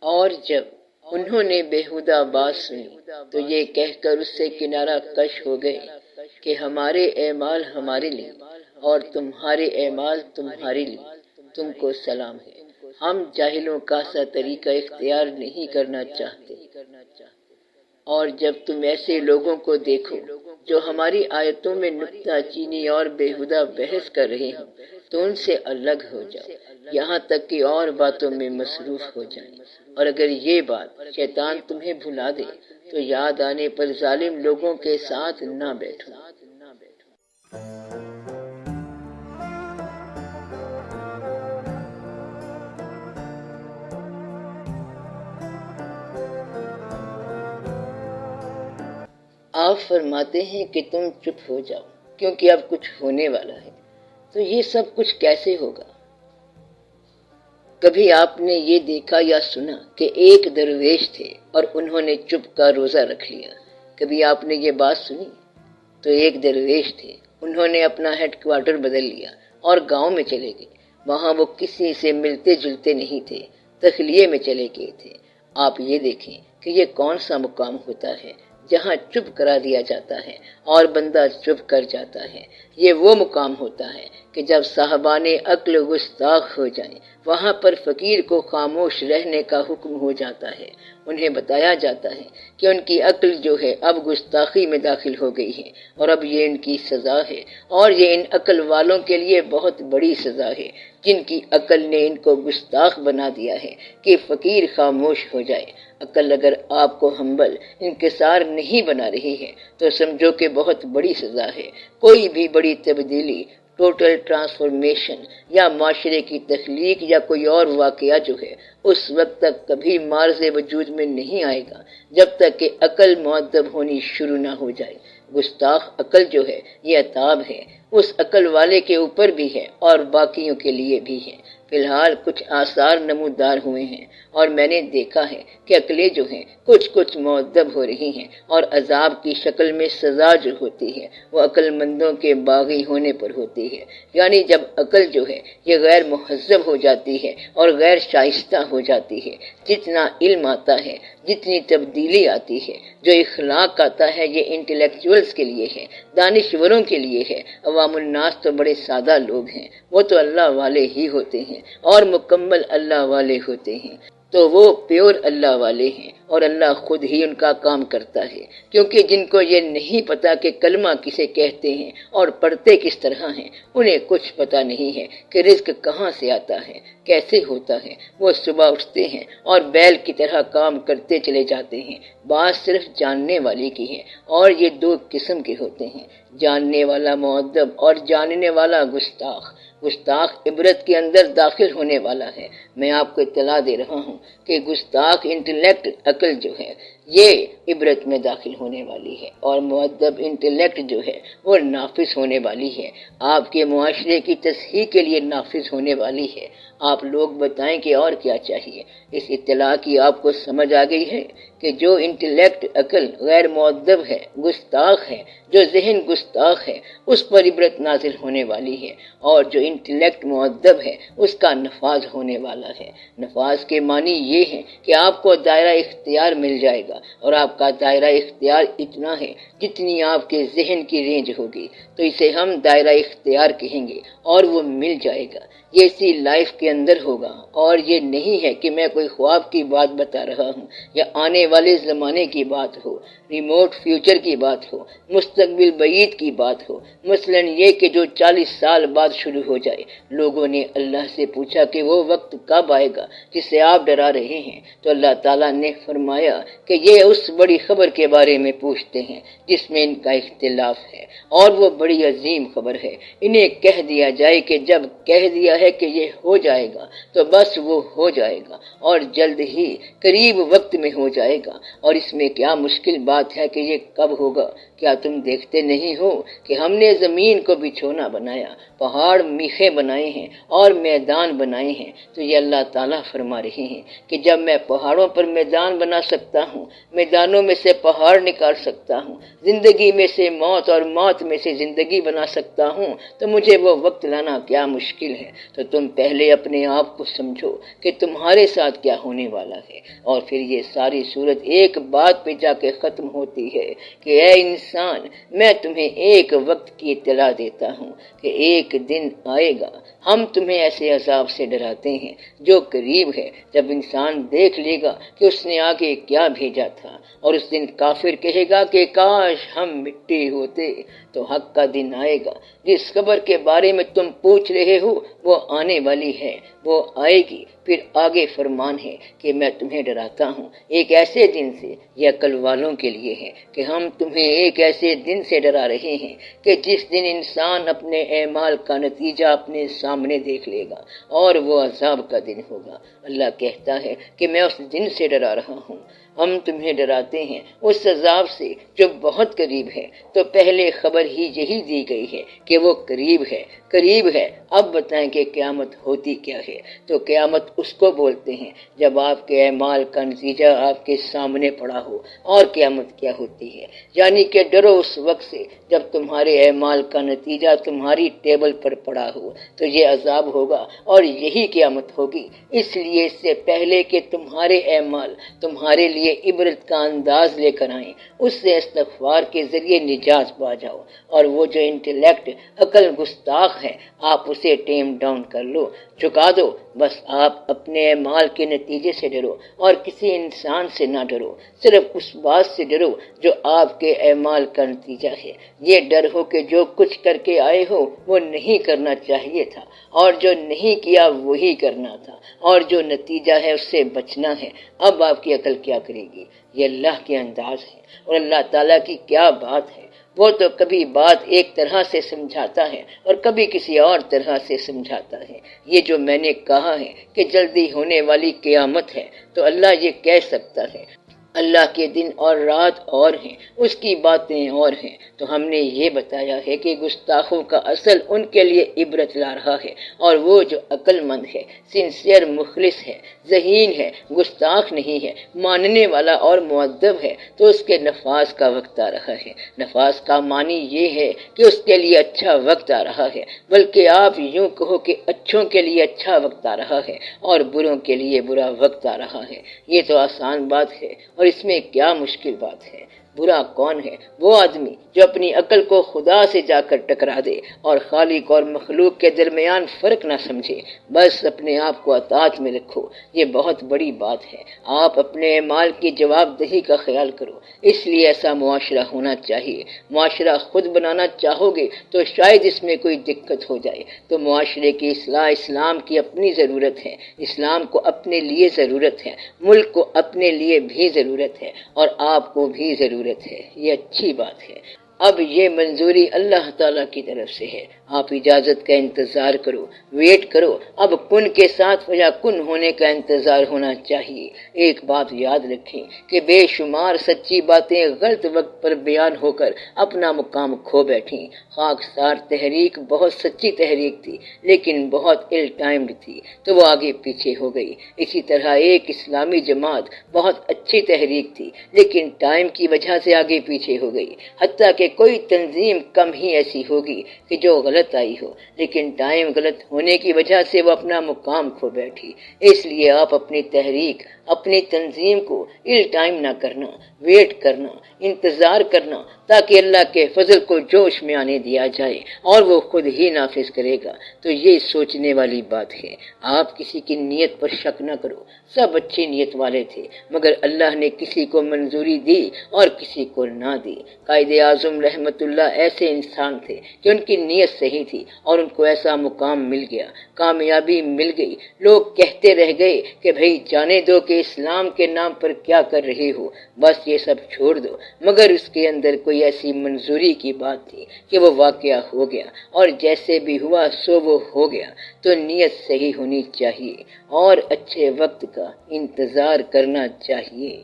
اور جب انہوں نے بیہودہ بات سنی تو یہ کہہ کر اس سے کنارہ کش ہو گئے کہ ہمارے اعمال ہمارے لیے اور تمہارے اعمال تمہارے لیے، تم کو سلام ہے، ہم جاہلوں کا سا طریقہ اختیار نہیں کرنا چاہتے۔ اور جب تم ایسے لوگوں کو دیکھو جو ہماری آیتوں میں نکتہ چینی اور بیہودہ بحث کر رہے ہیں تو ان سے الگ ہو جاؤ، یہاں تک کہ اور باتوں میں مصروف ہو جائیں۔ اور اگر یہ بات شیطان تمہیں بھلا دے تو یاد آنے پر ظالم لوگوں کے ساتھ نہ بیٹھو۔ آپ فرماتے ہیں کہ تم چپ ہو جاؤ کیونکہ اب کچھ ہونے والا ہے، تو یہ سب کچھ کیسے ہوگا؟ کبھی آپ نے یہ دیکھا یا سنا کہ ایک درویش تھے اور انہوں نے چپ کا روزہ رکھ لیا؟ کبھی آپ نے یہ بات سنی؟ تو ایک درویش تھے، انہوں نے اپنا ہیڈ کوارٹر بدل لیا اور گاؤں میں چلے گئے۔ وہاں وہ کسی سے ملتے جلتے نہیں تھے، تخلیے میں چلے گئے تھے۔ آپ یہ دیکھیں کہ یہ کون سا مقام ہوتا ہے جہاں چپ کرا دیا جاتا ہے اور بندہ چپ کر جاتا ہے۔ یہ وہ مقام ہوتا ہے کہ جب صاحبان عقل گستاخ ہو جائیں، وہاں پر فقیر کو خاموش رہنے کا حکم ہو جاتا ہے۔ انہیں بتایا جاتا ہے کہ ان کی عقل جو ہے اب گستاخی میں داخل ہو گئی ہے اور اب یہ ان کی سزا ہے، اور یہ ان عقل والوں کے لیے بہت بڑی سزا ہے جن کی عقل نے ان کو گستاخ بنا دیا ہے کہ فقیر خاموش ہو جائے۔ عقل اگر آپ کو ہمبل انکسار نہیں بنا رہی ہے تو سمجھو کہ بہت بڑی سزا ہے۔ کوئی بھی بڑی تبدیلی، ٹوٹل ٹرانسفارمیشن یا معاشرے کی تخلیق یا کوئی اور واقعہ جو ہے اس وقت تک کبھی معرض وجود میں نہیں آئے گا جب تک کہ عقل مؤدب ہونی شروع نہ ہو جائے۔ گستاخ عقل جو ہے یہ عطاب ہے، اس عقل والے کے اوپر بھی ہے اور باقیوں کے لیے بھی ہے۔ فی الحال کچھ آثار نمودار ہوئے ہیں اور میں نے دیکھا ہے کہ عقلیں جو ہیں کچھ مؤدب ہو رہی ہیں، اور عذاب کی شکل میں سزا جو ہوتی ہے وہ عقل مندوں کے باغی ہونے پر ہوتی ہے۔ یعنی جب عقل جو ہے یہ غیر مہذب ہو جاتی ہے اور غیر شائستہ ہو جاتی ہے، جتنا علم آتا ہے، جتنی تبدیلی آتی ہے، جو اخلاق آتا ہے، یہ انٹلیکچوئلز کے لیے ہے، دانشوروں کے لیے ہے۔ عوام الناس تو بڑے سادہ لوگ ہیں، وہ تو اللہ والے ہی ہوتے ہیں اور مکمل اللہ والے ہوتے ہیں، تو وہ پیور اللہ والے ہیں اور اللہ خود ہی ان کا کام کرتا ہے۔ کیونکہ جن کو یہ نہیں پتا کہ کلمہ کسے کہتے ہیں اور پڑھتے کس طرح ہیں، انہیں کچھ پتا نہیں ہے کہ رزق کہاں سے آتا ہے، کیسے ہوتا ہے۔ وہ صبح اٹھتے ہیں اور بیل کی طرح کام کرتے چلے جاتے ہیں۔ بات صرف جاننے والے کی ہے، اور یہ دو قسم کے ہوتے ہیں، جاننے والا مؤدب اور جاننے والا گستاخ۔ گستاخ عبرت کے اندر داخل ہونے والا ہے۔ میں آپ کو اطلاع دے رہا ہوں کہ گستاخ انٹلیکٹ عقل جو ہے یہ عبرت میں داخل ہونے والی ہے، اور مؤدب انٹلیکٹ جو ہے وہ نافذ ہونے والی ہے، آپ کے معاشرے کی تصحیح کے لیے نافذ ہونے والی ہے۔ آپ لوگ بتائیں کہ اور کیا چاہیے؟ اس اطلاع کی آپ کو سمجھ آ گئی ہے کہ جو انٹلیکٹ عقل غیر مؤدب ہے، گستاخ ہے، جو ذہن گستاخ ہے، اس پر عبرت نازل ہونے والی ہے، اور جو انٹلیکٹ مؤدب ہے اس کا نفاذ ہونے والا ہے۔ نفاذ کے معنی یہ ہے کہ آپ کو دائرہ اختیار مل جائے گا، اور آپ کا دائرہ اختیار اتنا ہے جتنی آپ کے ذہن کی رینج ہوگی، تو اسے ہم دائرہ اختیار کہیں گے، اور وہ مل جائے گا۔ یہ اسی لائف کے اندر ہوگا، اور یہ نہیں ہے کہ میں کوئی خواب کی بات بتا رہا ہوں یا آنے والے زمانے کی بات ہو، ریموٹ فیوچر کی بات ہو، مستقبل بعید کی بات ہو۔ مثلا یہ کہ جو 40 سال بعد شروع ہو جائے۔ لوگوں نے اللہ سے پوچھا کہ وہ وقت کب آئے گا جس سے آپ ڈرا رہے ہیں، تو اللہ تعالیٰ نے فرمایا کہ یہ اس بڑی خبر کے بارے میں پوچھتے ہیں جس میں ان کا اختلاف ہے، اور وہ بڑی عظیم خبر ہے۔ انہیں کہہ دیا جائے کہ جب کہہ دیا ہے کہ یہ ہو جائے گا تو بس وہ ہو جائے گا، اور جلد ہی قریب وقت میں ہو جائے گا۔ اور اس میں کیا مشکل بات ہے کہ یہ کب ہوگا؟ کیا تم دیکھتے نہیں ہو کہ ہم نے زمین کو بچھونا بنایا، پہاڑ میخیں بنائے ہیں اور میدان بنائے ہیں؟ تو یہ اللہ تعالیٰ فرما رہے ہیں کہ جب میں پہاڑوں پر میدان بنا سکتا ہوں، میدانوں میں سے پہاڑ نکال سکتا ہوں، زندگی میں سے موت اور موت میں سے زندگی بنا سکتا ہوں، تو مجھے وہ وقت لانا کیا مشکل ہے؟ تو تم پہلے اپنے آپ کو سمجھو کہ تمہارے ساتھ کیا ہونے والا ہے، اور پھر یہ ساری صورت ایک بات پہ جا کے ختم ہوتی ہے کہ اے انسان، میں تمہیں ایک وقت کی اطلاع دیتا ہوں کہ ایک دن آئے گا، ہم تمہیں ایسے عذاب سے ڈراتے ہیں جو قریب ہے، جب انسان دیکھ لے گا کہ اس نے آگے کیا بھیجا تھا، اور اس دن کافر کہے گا کہ کاش ہم مٹی ہوتے۔ تو حق کا دن آئے گا، جس خبر کے بارے میں تم پوچھ رہے ہو وہ آنے والی ہے، وہ آئے گی۔ پھر آگے فرمان ہے کہ میں تمہیں ڈراتا ہوں ایک ایسے دن سے، یہ عقل والوں کے لیے ہے کہ ہم تمہیں ایک ایسے دن سے ڈرا رہے ہیں کہ جس دن انسان اپنے اعمال کا نتیجہ اپنے سامنے دیکھ لے گا، اور وہ عذاب کا دن ہوگا۔ اللہ کہتا ہے کہ میں اس دن سے ڈرا رہا ہوں۔ ہم تمہیں ڈراتے ہیں اس عذاب سے جو بہت قریب ہے، تو پہلے خبر ہی یہی دی گئی ہے کہ وہ قریب ہے، قریب ہے۔ اب بتائیں کہ قیامت ہوتی کیا ہے؟ تو قیامت اس کو بولتے ہیں جب آپ کے اعمال کا نتیجہ آپ کے سامنے پڑا ہو۔ اور قیامت کیا ہوتی ہے؟ یعنی کہ ڈرو اس وقت سے جب تمہارے اعمال کا نتیجہ تمہاری ٹیبل پر پڑا ہو، تو یہ عذاب ہوگا اور یہی قیامت ہوگی۔ اس لیے اس سے پہلے کہ تمہارے اعمال تمہارے لیے عبرت کا انداز لے کر آئیں، اس سے استغفار کے ذریعے نجات پا جاؤ، اور وہ جو انٹلیکٹ عقل گستاخ ہے آپ اسے ٹیم ڈاؤن کر لو، چکا دو۔ بس آپ اپنے اعمال کے نتیجے سے ڈرو اور کسی انسان سے نہ ڈرو، صرف اس بات سے ڈرو جو آپ کے اعمال کا نتیجہ ہے۔ یہ ڈر ہو کہ جو کچھ کر کے آئے ہو وہ نہیں کرنا چاہیے تھا، اور جو نہیں کیا وہی کرنا تھا، اور جو نتیجہ ہے اس سے بچنا ہے۔ اب آپ کی عقل کیا کرے گی؟ یہ اللہ کے انداز ہے، اور اللہ تعالیٰ کی کیا بات ہے! وہ تو کبھی بات ایک طرح سے سمجھاتا ہے اور کبھی کسی اور طرح سے سمجھاتا ہے۔ یہ جو میں نے کہا ہے کہ جلدی ہونے والی قیامت ہے، تو اللہ یہ کہہ سکتا ہے اللہ کے دن اور رات اور ہیں، اس کی باتیں اور ہیں۔ تو ہم نے یہ بتایا ہے کہ گستاخوں کا اصل ان کے لیے عبرت لا رہا ہے، اور وہ جو عقل مند ہے، سنسیئر مخلص ہے، ذہین ہے، گستاخ نہیں ہے، ماننے والا اور مؤدب ہے، تو اس کے نفاذ کا وقت آ رہا ہے۔ نفاذ کا معنی یہ ہے کہ اس کے لیے اچھا وقت آ رہا ہے، بلکہ آپ یوں کہو کہ اچھوں کے لیے اچھا وقت آ رہا ہے اور بروں کے لیے برا وقت آ رہا ہے۔ یہ تو آسان بات ہے، اور اس میں کیا مشکل بات ہے؟ برا کون ہے؟ وہ آدمی جو اپنی عقل کو خدا سے جا کر ٹکرا دے اور خالق اور مخلوق کے درمیان فرق نہ سمجھے، بس اپنے آپ کو اطاعت میں رکھو۔ یہ بہت بڑی بات ہے۔ آپ اپنے اعمال کی جواب دہی کا خیال کرو، اس لیے ایسا معاشرہ ہونا چاہیے۔ معاشرہ خود بنانا چاہو گے تو شاید اس میں کوئی دقت ہو جائے، تو معاشرے کی اصلاح اسلام کی اپنی ضرورت ہے، اسلام کو اپنے لیے ضرورت ہے، ملک کو اپنے لیے بھی ضرورت ہے، اور آپ کو بھی ضرورت ہے۔ یہ اچھی بات ہے۔ اب یہ منظوری اللہ تعالیٰ کی طرف سے ہے، آپ اجازت کا انتظار کرو، ویٹ کرو۔ اب کن کے ساتھ فیکن ہونے کا انتظار ہونا چاہیے۔ ایک بات یاد رکھیں کہ بے شمار سچی باتیں غلط وقت پر بیان ہو کر اپنا مقام کھو بیٹھیں۔ خاکسار تحریک بہت سچی تحریک تھی، لیکن بہت ایل ٹائمڈ تھی، تو وہ آگے پیچھے ہو گئی۔ اسی طرح ایک اسلامی جماعت بہت اچھی تحریک تھی، لیکن ٹائم کی وجہ سے آگے پیچھے ہو گئی۔ حتیٰ کہ کوئی تنظیم کم ہی ایسی ہوگی کہ جو غلط آئی ہو، لیکن ٹائم غلط ہونے کی وجہ سے وہ اپنا مقام کھو بیٹھی۔ اس لیے آپ اپنی تحریک، اپنی تنظیم کو ایل ٹائم نہ کرنا، ویٹ کرنا، انتظار کرنا، تاکہ اللہ کے فضل کو جوش میں آنے دیا جائے اور وہ خود ہی نافذ کرے گا۔ تو یہ سوچنے والی بات ہے۔ آپ کسی کی نیت پر شک نہ کرو، سب اچھی نیت والے تھے، مگر اللہ نے کسی کو منظوری دی اور کسی کو نہ دی۔ قائد اعظم رحمت اللہ ایسے انسان تھے کہ ان کی نیت صحیح تھی اور ان کو ایسا مقام مل گیا، کامیابی مل گئی۔ لوگ کہتے رہ گئے کہ بھئی جانے دو کہ اسلام کے نام پر کیا کر رہے ہو، بس یہ سب چھوڑ دو، مگر اس کے اندر کوئی ایسی منظوری کی بات تھی کہ وہ واقعہ ہو گیا، اور جیسے بھی ہوا سو وہ ہو گیا۔ تو نیت صحیح ہونی چاہیے اور اچھے وقت کا انتظار کرنا چاہیے۔